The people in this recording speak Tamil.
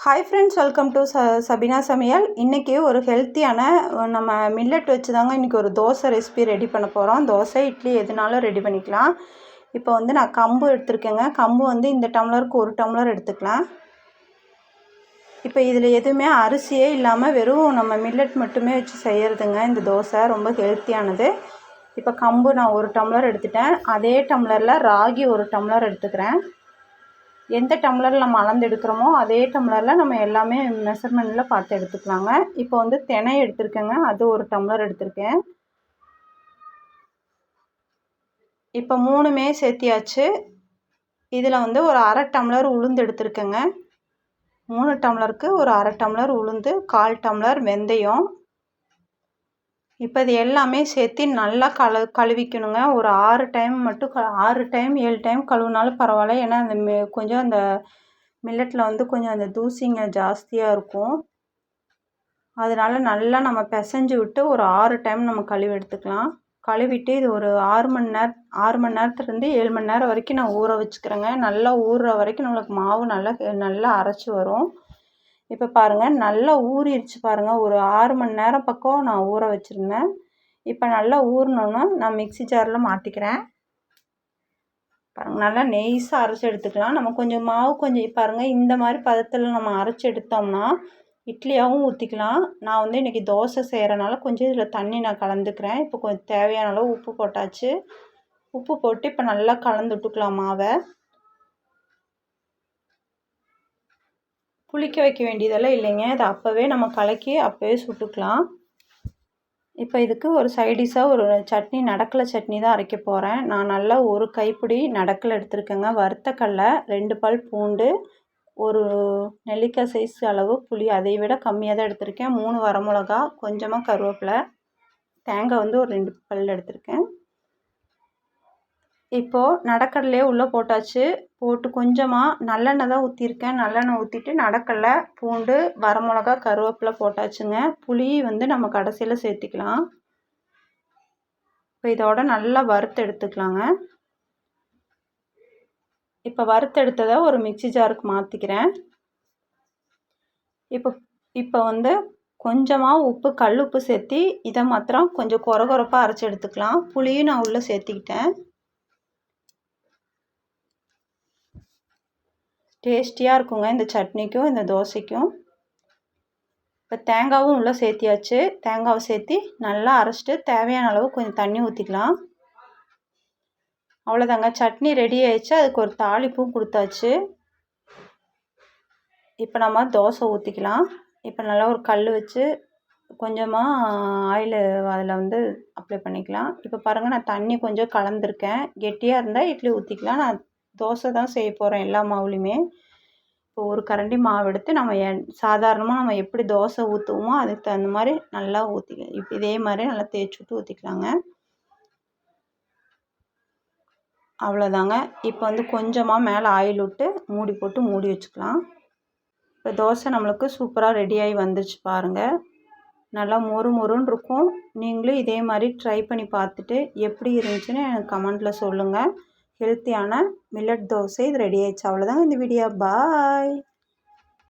Hi friends, welcome to Sabina சமையல். இன்றைக்கி ஒரு ஹெல்த்தியான நம்ம மில்லட் வச்சு தாங்க இன்றைக்கி ஒரு தோசை ரெசிபி ரெடி பண்ண போகிறோம். தோசை இட்லி எதுனாலும் ரெடி பண்ணிக்கலாம். இப்போ வந்து நான் கம்பு எடுத்துருக்கேங்க. கம்பு வந்து இந்த டம்ளருக்கு 1 டம்ளர் எடுத்துக்கலாம். இப்போ இதில் எதுவுமே அரிசியே இல்லாமல் வெறும் நம்ம மில்லட் மட்டுமே வச்சு செய்கிறதுங்க இந்த தோசை. ரொம்ப ஹெல்த்தியானது. இப்போ கம்பு நான் 1 டம்ளர் எடுத்துட்டேன். அதே டம்ளரில் ராகி 1 டம்ளர் எடுத்துக்கிறேன். எந்த டம்ளரில் நம்ம அளந்து எடுக்கிறோமோ அதே டம்ளரில் நம்ம எல்லாமே மெஷர்மெண்ட்டில் பார்த்து எடுத்துக்கலாங்க. இப்போ வந்து தினை எடுத்துருக்கேங்க, அது 1 டம்ளர் எடுத்திருக்கேன். இப்போ 3மே சேர்த்தியாச்சு. இதில் வந்து ஒரு 1/2 டம்ளர் உளுந்து எடுத்துருக்கேங்க. 3 டம்ளருக்கு ஒரு 1/2 டம்ளர் உளுந்து, 1/4 டம்ளர் வெந்தயம். இப்போ இது எல்லாமே சேர்த்து நல்லா கழுவிக்கணுங்க. ஒரு 6 டைம் மட்டும் 6 டைம் 7 டைம் கழுவினாலும் பரவாயில்ல. ஏன்னா அந்த கொஞ்சம் அந்த மில்லட்டில் வந்து கொஞ்சம் அந்த தூசிங்க ஜாஸ்தியாக இருக்கும். அதனால் நல்லா நம்ம பிசைஞ்சு விட்டு ஒரு 6 டைம் நம்ம கழுவி எடுத்துக்கலாம். கழுவிட்டு இது ஒரு 6 மணி நேரத்துலேருந்து 7 மணி நேரம் வரைக்கும் நான் ஊற வச்சுக்கிறேங்க. நல்லா ஊறுற வரைக்கும் நம்மளுக்கு மாவு நல்லா அரைச்சி வரும். இப்போ பாருங்கள், நல்லா ஊறிடுச்சு பாருங்கள். ஒரு 6 மணி நேரம் பக்கம் நான் ஊற வச்சுருந்தேன். இப்போ நல்லா ஊறினோன்னா நான் மிக்ஸி ஜாரில் மாற்றிக்கிறேன். பாருங்கள், நல்லா நெய்ஸாக அரைச்சி எடுத்துக்கலாம். நம்ம கொஞ்சம் மாவு கொஞ்சம் பாருங்கள், இந்த மாதிரி பதத்தில் நம்ம அரைச்சி எடுத்தோம்னா இட்லியாகவும் ஊற்றிக்கலாம். நான் வந்து இன்றைக்கி தோசை செய்கிறனால கொஞ்சம் இதில் தண்ணி நான் கலந்துக்கிறேன். இப்போ கொஞ்சம் தேவையான அளவு உப்பு போட்டாச்சு. உப்பு போட்டு இப்போ நல்லா கலந்து விட்டுக்கலாம் மாவை. புளிக்க வைக்க வேண்டியதெல்லாம் இல்லைங்க, அது அப்போவே நம்ம கலக்கி அப்போவே சுட்டுக்கலாம். இப்போ இதுக்கு ஒரு சைடிஷாக ஒரு சட்னி, நடக்கலை சட்னி தான் அரைக்க போகிறேன். நான் நல்லா ஒரு கைப்பிடி நடக்கலை எடுத்துருக்கேங்க. வறுத்த கடலை, 2 பல் பூண்டு, ஒரு நெல்லிக்காய் சைஸ் அளவு புளி, அதை விட கம்மியாக தான் எடுத்திருக்கேன். 3 வரமிளகா, கொஞ்சமாக கருவேப்பிலை, தேங்காய் வந்து ஒரு 2 பல் எடுத்திருக்கேன். இப்போது நடக்கடலையே உள்ளே போட்டாச்சு. போட்டு கொஞ்சமாக நல்லெண்ணெய் தான் ஊற்றிருக்கேன். நல்லெண்ணெய் ஊற்றிட்டு நடக்கடலை, பூண்டு, வரமிளகா, கருவேப்பிலை போட்டாச்சுங்க. புளி வந்து நம்ம கடைசியில் சேர்த்திக்கலாம். இப்போ இதோட நல்லா வறுத்து எடுத்துக்கலாங்க. இப்போ வறுத்தெடுத்ததை ஒரு மிக்ஸி ஜாருக்கு மாற்றிக்கிறேன். இப்போ வந்து கொஞ்சமாக உப்பு, கல் உப்பு சேர்த்தி இதை மாத்திரம் கொஞ்சம் கொரகொரப்பாக அரைச்சி எடுத்துக்கலாம். புளியும் நான் உள்ளே சேர்த்திக்கிட்டேன். டேஸ்டியாக இருக்குங்க இந்த சட்னிக்கும் இந்த தோசைக்கும். இப்போ தேங்காயும் உள்ளே சேர்த்தியாச்சு. தேங்காவை சேர்த்தி நல்லா அரைச்சிட்டு தேவையான அளவு கொஞ்சம் தண்ணி ஊற்றிக்கலாம். அவ்வளோதாங்க, சட்னி ரெடி ஆயிடுச்சு. அதுக்கு ஒரு தாளிப்பும் கொடுத்தாச்சு. இப்போ நம்ம தோசை ஊற்றிக்கலாம். இப்போ நல்லா ஒரு கல் வச்சு கொஞ்சமாக ஆயில் அதில் வந்து அப்ளை பண்ணிக்கலாம். இப்போ பாருங்கள், நான் தண்ணி கொஞ்சம் கலந்துருக்கேன். கெட்டியாக இருந்தால் இட்லி ஊற்றிக்கலாம். நான் தோசை தான் செய்ய போகிறேன் எல்லா மாவுலேயுமே. இப்போ ஒரு கரண்டி மாவு எடுத்து நம்ம சாதாரணமாக நம்ம எப்படி தோசை ஊற்றுவோமோ அதுக்கு தகுந்த மாதிரி நல்லா ஊற்றிக்கலாம். இப்போ இதே மாதிரி நல்லா தேய்ச்சி விட்டு ஊற்றிக்கலாங்க. அவ்வளோதாங்க. இப்போ வந்து கொஞ்சமாக மேலே ஆயில் விட்டு மூடி போட்டு மூடி வச்சுக்கலாம். இப்போ தோசை நம்மளுக்கு சூப்பராக ரெடியாகி வந்துருச்சு பாருங்கள். நல்லா மொறு மொறுன்னு இருக்கும். நீங்களும் இதே மாதிரி ட்ரை பண்ணி பார்த்துட்டு எப்படி இருந்துச்சுன்னு எனக்கு கமெண்ட்டில் சொல்லுங்கள். ஹெல்த்தியான மில்லட் தோசை இது ரெடி ஆயிடுச்சு. அவ்வளோதாங்க இந்த வீடியோ. பாய்.